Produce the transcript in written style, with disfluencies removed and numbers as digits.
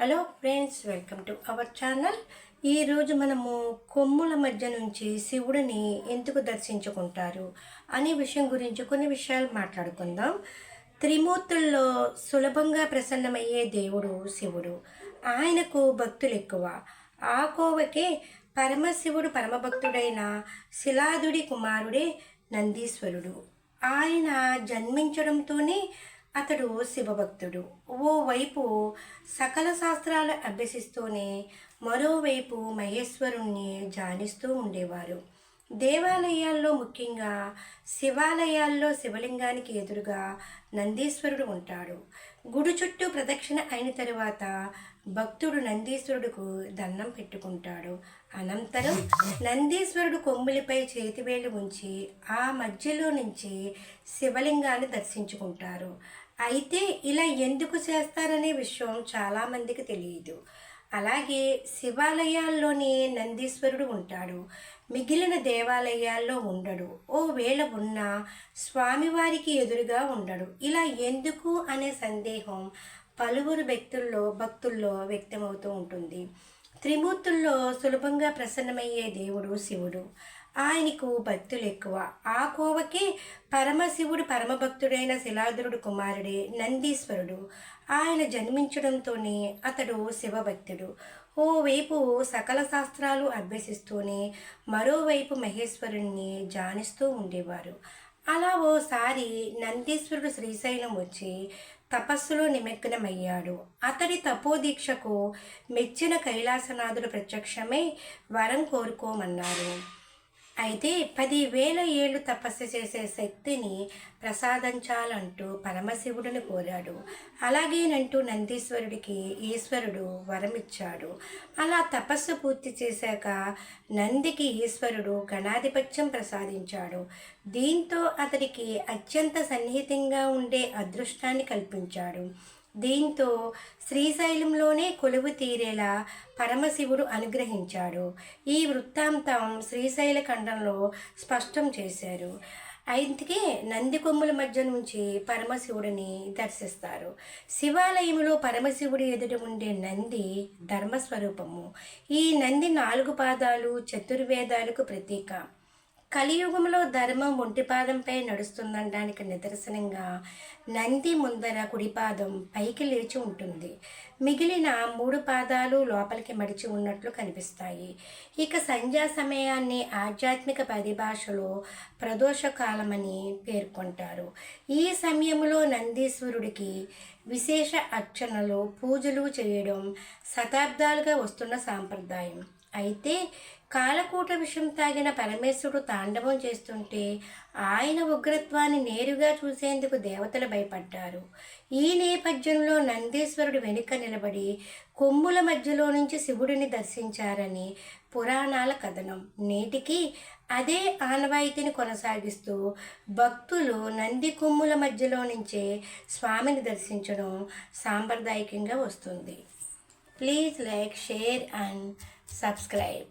Hello friends, welcome to our channel. ఈరోజు మనము కొమ్ముల మధ్య నుంచి శివుడిని ఎందుకు దర్శించుకుంటారు అనే విషయం గురించి కొన్ని విషయాలు మాట్లాడుకుందాం. త్రిమూర్తుల్లో సులభంగా ప్రసన్నమయ్యే దేవుడు శివుడు. ఆయనకు భక్తులు ఎక్కువ. ఆ కోవకే పరమశివుడు పరమభక్తుడైన శిలాదుడి కుమారుడే నందీశ్వరుడు. ఆయన జన్మించడంతోనే అతడు శివభక్తుడు. ఓవైపు సకల శాస్త్రాలు అభ్యసిస్తూనే మరోవైపు మహేశ్వరుణ్ణి ధ్యానిస్తూ ఉండేవారు. దేవాలయాల్లో, ముఖ్యంగా శివాలయాల్లో శివలింగానికి ఎదురుగా నందీశ్వరుడు ఉంటాడు. గుడి చుట్టూ ప్రదక్షిణ అయిన తరువాత భక్తుడు నందీశ్వరుడుకు దండం పెట్టుకుంటాడు. అనంతరం నందీశ్వరుడు కొమ్ములపై చేతివేలు ఉంచి ఆ మధ్యలో నుంచి శివలింగాన్ని దర్శించుకుంటారు. అయితే ఇలా ఎందుకు చేస్తారనే విషయం చాలామందికి తెలియదు. అలాగే శివాలయాల్లోనే నందీశ్వరుడు ఉంటాడు, మిగిలిన దేవాలయాల్లో ఉండడు. ఓవేళ ఉన్న స్వామివారికి ఎదురుగా ఉండడు. ఇలా ఎందుకు అనే సందేహం పలువురు భక్తుల్లో వ్యక్తమవుతూ ఉంటుంది. త్రిమూర్తుల్లో సులభంగా ప్రసన్నమయ్యే దేవుడు శివుడు. ఆయనకు భక్తులు ఎక్కువ. ఆ కోవకే పరమశివుడు పరమభక్తుడైన శిలాదురుడు కుమారుడే నందీశ్వరుడు. ఆయన జన్మించడంతోనే అతడు శివభక్తుడు. ఓవైపు సకల శాస్త్రాలు అభ్యసిస్తూనే మరోవైపు మహేశ్వరుణ్ణి ధ్యానిస్తూ ఉండేవారు. అలా ఓసారి నందీశ్వరుడు శ్రీశైలం వచ్చి తపస్సులో నిమగ్నమయ్యాడు. అతడి తపోదీక్షకు మెచ్చిన కైలాసనాథుడు ప్రత్యక్షమై వరం కోరుకోమన్నారు. అయితే 10,000 ఏళ్ళు తపస్సు చేసే శక్తిని ప్రసాదించాలంటూ పరమశివుడిని కోరాడు. అలాగేనంటూ నందీశ్వరుడికి ఈశ్వరుడు వరమిచ్చాడు. అలా తపస్సు పూర్తి చేశాక నందికి ఈశ్వరుడు గణాధిపత్యం ప్రసాదించాడు. దీంతో అతడికి అత్యంత సన్నిహితంగా ఉండే అదృష్టాన్ని కల్పించాడు. దీంతో శ్రీశైలంలోనే కొలువు తీరేలా పరమశివుడు అనుగ్రహించాడు. ఈ వృత్తాంతం శ్రీశైల ఖండంలో స్పష్టం చేశారు. అందుకే నంది కొమ్ముల మధ్య నుంచి పరమశివుడిని దర్శిస్తారు. శివాలయంలో పరమశివుడి ఎదుట ఉండే నంది ధర్మస్వరూపము. ఈ నంది 4 పాదాలు చతుర్వేదాలకు ప్రతీక. కలియుగంలో ధర్మం ఒంటిపాదంపై నడుస్తుందనడానికి నిదర్శనంగా నంది ముందర కుడిపాదం పైకి లేచి ఉంటుంది. మిగిలిన 3 పాదాలు లోపలికి మడిచి ఉన్నట్లు కనిపిస్తాయి. ఇక సంధ్యా సమయాన్ని ఆధ్యాత్మిక పరిభాషలో ప్రదోషకాలమని పేర్కొంటారు. ఈ సమయంలో నందీశ్వరుడికి విశేష అర్చనలు, పూజలు చేయడం శతాబ్దాలుగా వస్తున్న సాంప్రదాయం. అయితే కాలకూట విషం తాగిన పరమేశ్వరుడు తాండవం చేస్తుంటే ఆయన ఉగ్రత్వాన్ని నేరుగా చూసేందుకు దేవతలు భయపడ్డారు. ఈ నేపథ్యంలో నందీశ్వరుడు వెనుక నిలబడి కొమ్ముల మధ్యలో నుంచి శివుడిని దర్శించారని పురాణాల కథనం. నేటికి అదే ఆనవాయితీని కొనసాగిస్తూ భక్తులు నంది కొమ్ముల మధ్యలో నుంచే స్వామిని దర్శించడం సాంప్రదాయకంగా వస్తుంది. Please like, share and subscribe.